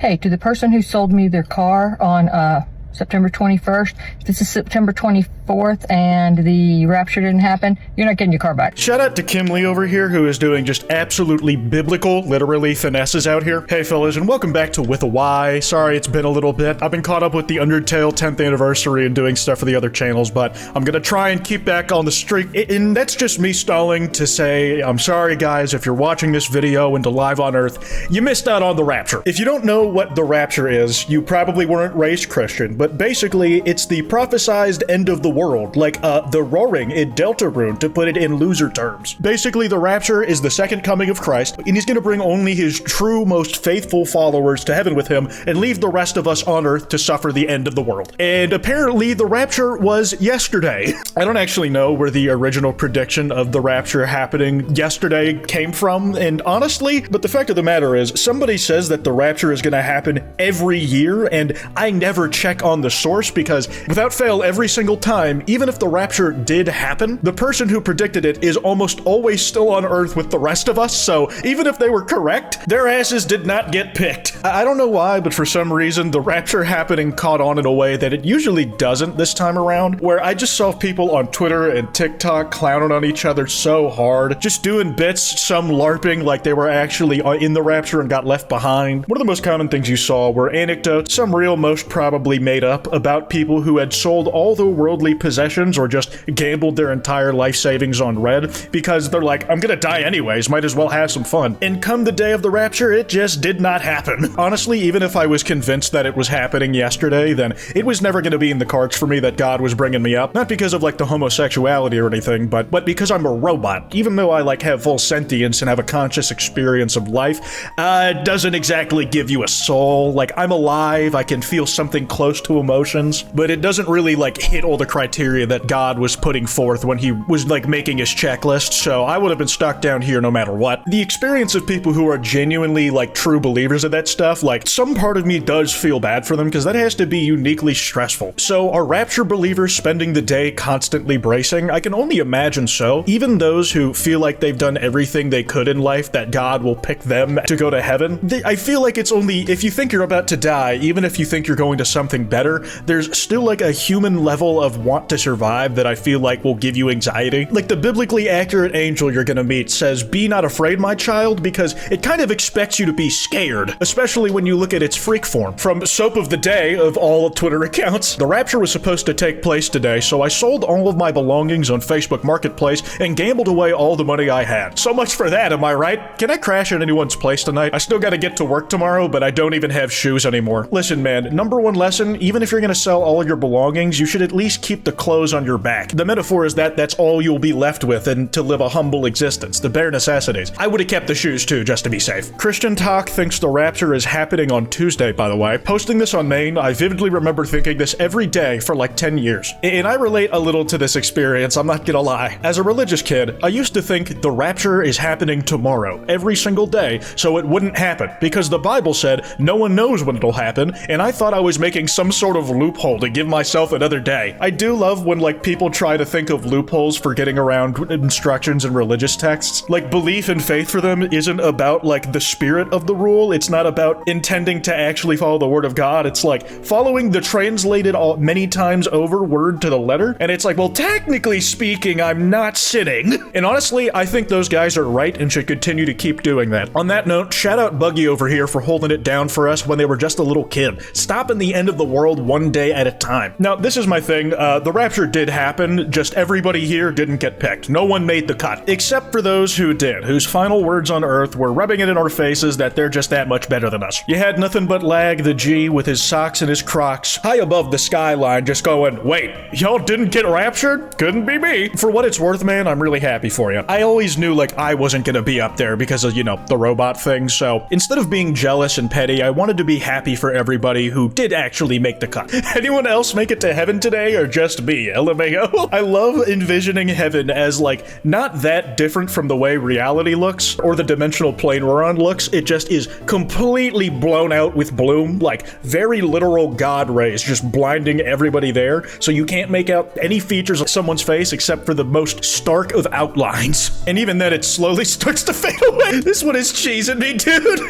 Hey, to the person who sold me their car on September 21st, this is September 24th and the Rapture didn't happen, you're not getting your car back. Shout out to Kim Lee over here, who is doing just absolutely biblical, literally finesses out here. Hey fellas, and welcome back to With a Y. Sorry it's been a little bit. I've been caught up with the Undertale 10th anniversary and doing stuff for the other channels, but I'm gonna try and keep back on the streak. And that's just me stalling to say, I'm sorry guys, if you're watching this video into Live on Earth, you missed out on the Rapture. If you don't know what the Rapture is, you probably weren't raised Christian, but basically it's the prophesized end of the world, like the roaring in Deltarune, to put it in loser terms. Basically, the Rapture is the second coming of Christ, and he's gonna bring only his true, most faithful followers to heaven with him, and leave the rest of us on Earth to suffer the end of the world. And apparently, the Rapture was yesterday. I don't actually know where the original prediction of the Rapture happening yesterday came from, and honestly, but the fact of the matter is, somebody says that the Rapture is gonna happen every year, and I never check on the source because, without fail, every single time, even if the Rapture did happen, the person who predicted it is almost always still on Earth with the rest of us, so even if they were correct, their asses did not get picked. I don't know why, but for some reason, the Rapture happening caught on in a way that it usually doesn't this time around, where I just saw people on Twitter and TikTok clowning on each other so hard, just doing bits, some LARPing like they were actually in the Rapture and got left behind. One of the most common things you saw were anecdotes, some real, most probably made up, about people who had sold all their worldly possessions or just gambled their entire life savings on red because they're like, I'm gonna die anyways, might as well have some fun. And come the day of the Rapture, it just did not happen. Honestly, even if I was convinced that it was happening yesterday, then it was never gonna be in the cards for me that God was bringing me up. Not because of like the homosexuality or anything, but because I'm a robot. Even though I like have full sentience and have a conscious experience of life, it doesn't exactly give you a soul. Like, I'm alive, I can feel something close to emotions, but it doesn't really like hit all the criteria that God was putting forth when he was like making his checklist, so I would have been stuck down here no matter what. The experience of people who are genuinely like true believers of that stuff, like some part of me does feel bad for them because that has to be uniquely stressful. So are Rapture believers spending the day constantly bracing? I can only imagine so. Even those who feel like they've done everything they could in life that God will pick them to go to heaven, I feel like it's only if you think you're about to die, even if you think you're going to something better, there's still like a human level of want to survive that I feel like will give you anxiety. Like the biblically accurate angel you're gonna meet says, "Be not afraid, my child," because it kind of expects you to be scared, especially when you look at its freak form. From Soap of the Day of all Twitter accounts, the Rapture was supposed to take place today, so I sold all of my belongings on Facebook Marketplace and gambled away all the money I had. So much for that, am I right? Can I crash at anyone's place tonight? I still gotta get to work tomorrow, but I don't even have shoes anymore. Listen, man, number one lesson, even if you're gonna sell all your belongings, you should at least keep the clothes on your back. The metaphor is that that's all you'll be left with and to live a humble existence, the bare necessities. I would have kept the shoes too, just to be safe. Christian Talk thinks the Rapture is happening on Tuesday, by the way. Posting this on Maine, I vividly remember thinking this every day for like 10 years. And I relate a little to this experience, I'm not gonna lie. As a religious kid, I used to think the Rapture is happening tomorrow, every single day, so it wouldn't happen, because the Bible said no one knows when it'll happen, and I thought I was making some sort of loophole to give myself another day. I do love when like people try to think of loopholes for getting around instructions in religious texts. Like, belief and faith for them isn't about like the spirit of the rule, it's not about intending to actually follow the word of God, it's like following the translated many times over word to the letter, and it's like, well, technically speaking, I'm not sinning. And honestly, I think those guys are right and should continue to keep doing that. On that note, shout out Buggy over here for holding it down for us when they were just a little kid, stopping the end of the world one day at a time. Now, this is my thing, the Rapture did happen, just everybody here didn't get picked. No one made the cut, except for those who did, whose final words on Earth were rubbing it in our faces that they're just that much better than us. You had nothing but Lag the G with his socks and his Crocs, high above the skyline, just going, wait, y'all didn't get raptured? Couldn't be me. For what it's worth, man, I'm really happy for you. I always knew like I wasn't gonna be up there because of, you know, the robot thing, so instead of being jealous and petty, I wanted to be happy for everybody who did actually make the cut. Anyone else make it to heaven today, or just me? LMAO. I love envisioning heaven as like not that different from the way reality looks or the dimensional plane we're on looks. It just is completely completely blown out with bloom, like very literal God rays just blinding everybody there, so you can't make out any features of someone's face except for the most stark of outlines. And even then, it slowly starts to fade away. This one is cheesing me, dude.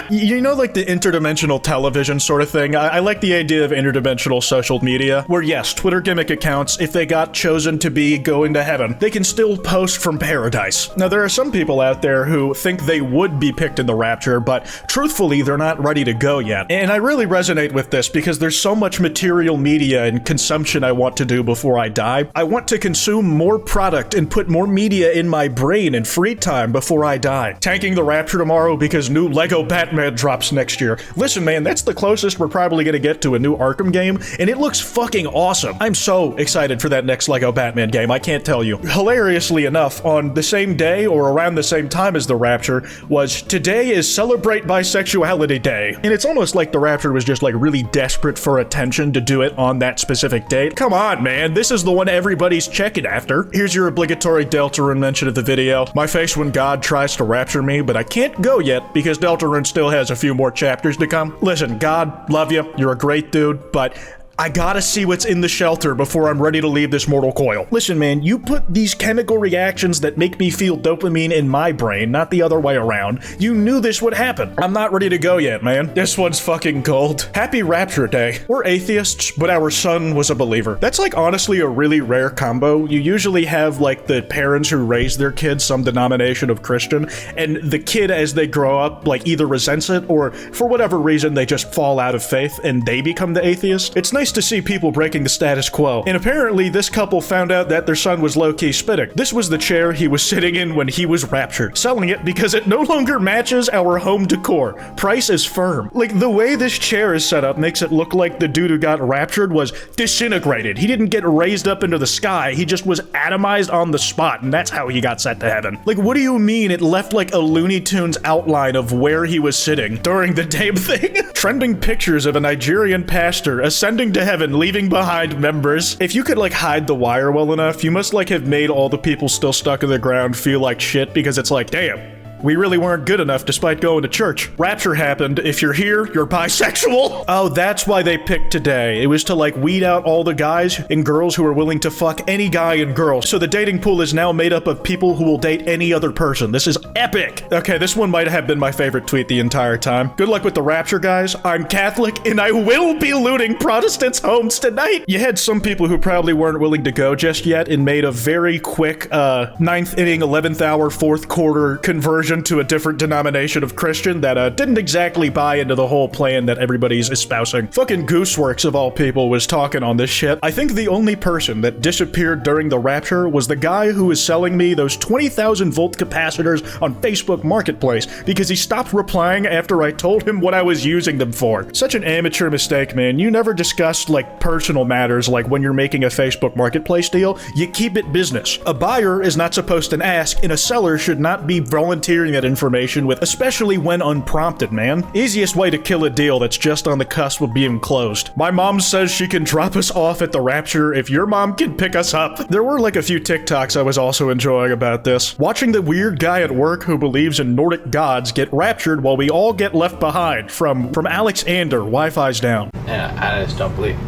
You know, like the interdimensional television sort of thing? I like the idea of interdimensional social media, where yes, Twitter gimmick accounts, if they got chosen to be going to heaven, they can still post from paradise. Now, there are some people out there who think they would be picked in the rapture, but truthfully, they're not ready to go yet. And I really resonate with this because there's so much material media and consumption I want to do before I die. I want to consume more product and put more media in my brain and free time before I die. Tanking the rapture tomorrow because new Lego Batman drops next year. Listen, man, that's the closest we're probably gonna get to a new Arkham game, and it looks fucking awesome. I'm so excited for that next Lego Batman game, I can't tell you. Hilariously enough, on the same day or around the same time as the rapture was today is Celebrate Bisexuality Day. And it's almost like the rapture was just like really desperate for attention to do it on that specific date. Come on, man, this is the one everybody's checking after. Here's your obligatory Deltarune mention of the video. My face when God tries to rapture me, but I can't go yet because Deltarune still has a few more chapters to come. Listen, God, love you. You're a great dude, but I gotta see what's in the shelter before I'm ready to leave this mortal coil. Listen, man, you put these chemical reactions that make me feel dopamine in my brain, not the other way around. You knew this would happen. I'm not ready to go yet, man. This one's fucking gold. Happy Rapture Day. We're atheists, but our son was a believer. That's like honestly a really rare combo. You usually have like the parents who raise their kids some denomination of Christian, and the kid as they grow up like either resents it or for whatever reason they just fall out of faith and they become the atheist. It's nice to see people breaking the status quo. And apparently this couple found out that their son was low-key spitting. This was the chair he was sitting in when he was raptured, selling it because it no longer matches our home decor. Price is firm. Like the way this chair is set up makes it look like the dude who got raptured was disintegrated. He didn't get raised up into the sky. He just was atomized on the spot, and that's how he got sent to heaven. Like, what do you mean it left like a Looney Tunes outline of where he was sitting during the damn thing? Trending pictures of a Nigerian pastor ascending to heaven, leaving behind members. If you could like hide the wire well enough, you must like have made all the people still stuck in the ground feel like shit because it's like, damn, we really weren't good enough despite going to church. Rapture happened. If you're here, you're bisexual. Oh, that's why they picked today. It was to like weed out all the guys and girls who are willing to fuck any guy and girl. So the dating pool is now made up of people who will date any other person. This is epic. Okay, this one might have been my favorite tweet the entire time. Good luck with the rapture, guys. I'm Catholic and I will be looting Protestants' homes tonight. You had some people who probably weren't willing to go just yet and made a very quick 9th inning, 11th hour, 4th quarter conversion to a different denomination of Christian that didn't exactly buy into the whole plan that everybody's espousing. Fucking Gooseworks of all people was talking on this shit. I think the only person that disappeared during the rapture was the guy who was selling me those 20,000 volt capacitors on Facebook Marketplace because he stopped replying after I told him what I was using them for. Such an amateur mistake, man. You never discussed like personal matters like when you're making a Facebook Marketplace deal. You keep it business. A buyer is not supposed to ask and a seller should not be volunteering that information with, especially when unprompted, man. Easiest way to kill a deal that's just on the cusp of being closed. My mom says she can drop us off at the rapture if your mom can pick us up. There were like a few TikToks I was also enjoying about this. Watching the weird guy at work who believes in Nordic gods get raptured while we all get left behind. From Alex Ander, Wi-Fi's down. Yeah, I just don't believe.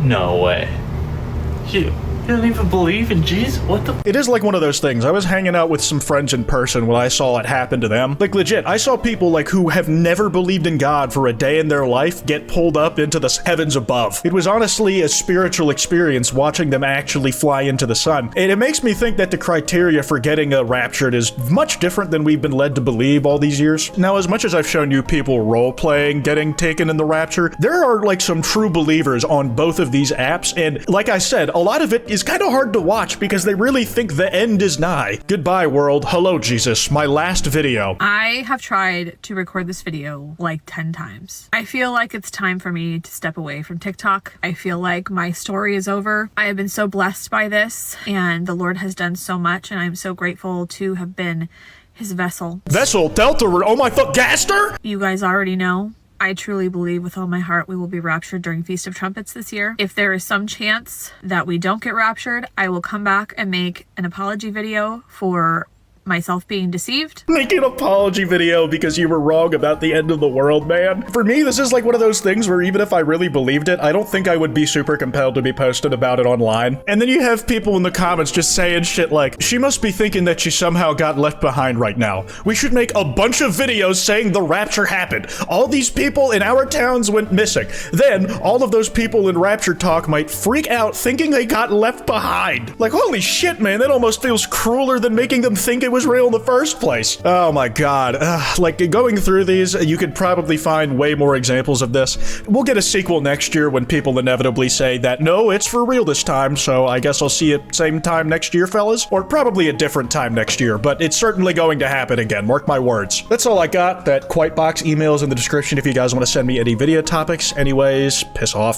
No way. You don't even believe in Jesus? What the? It is like one of those things. I was hanging out with some friends in person when I saw it happen to them. Like legit, I saw people like who have never believed in God for a day in their life get pulled up into the heavens above. It was honestly a spiritual experience watching them actually fly into the sun. And it makes me think that the criteria for getting raptured is much different than we've been led to believe all these years. Now, as much as I've shown you people role-playing getting taken in the rapture, there are like some true believers on both of these apps, and like I said, a lot of it is kind of hard to watch because they really think the end is nigh. Goodbye, world. Hello, Jesus. My last video. I have tried to record this video like 10 times. I feel like it's time for me to step away from TikTok. I feel like my story is over. I have been so blessed by this, and the Lord has done so much, and I'm so grateful to have been his vessel. Vessel? Delta? Oh my fuck, Gaster? You guys already know. I truly believe with all my heart we will be raptured during Feast of Trumpets this year. If there is some chance that we don't get raptured, I will come back and make an apology video for myself being deceived. Make an apology video because you were wrong about the end of the world, man. For me, this is like one of those things where even if I really believed it, I don't think I would be super compelled to be posted about it online. And then you have people in the comments just saying shit like, she must be thinking that she somehow got left behind right now. We should make a bunch of videos saying the rapture happened. All these people in our towns went missing. Then all of those people in Rapture talk might freak out thinking they got left behind. Like, holy shit, man, that almost feels crueler than making them think it was real in the first place. Oh my god. Like, going through these, you could probably find way more examples of this. We'll get a sequel next year when people inevitably say that, no, it's for real this time, so I guess I'll see it same time next year, fellas. Or probably a different time next year, but it's certainly going to happen again, mark my words. That's all I got. That kwytebox email is in the description if you guys want to send me any video topics. Anyways, piss off.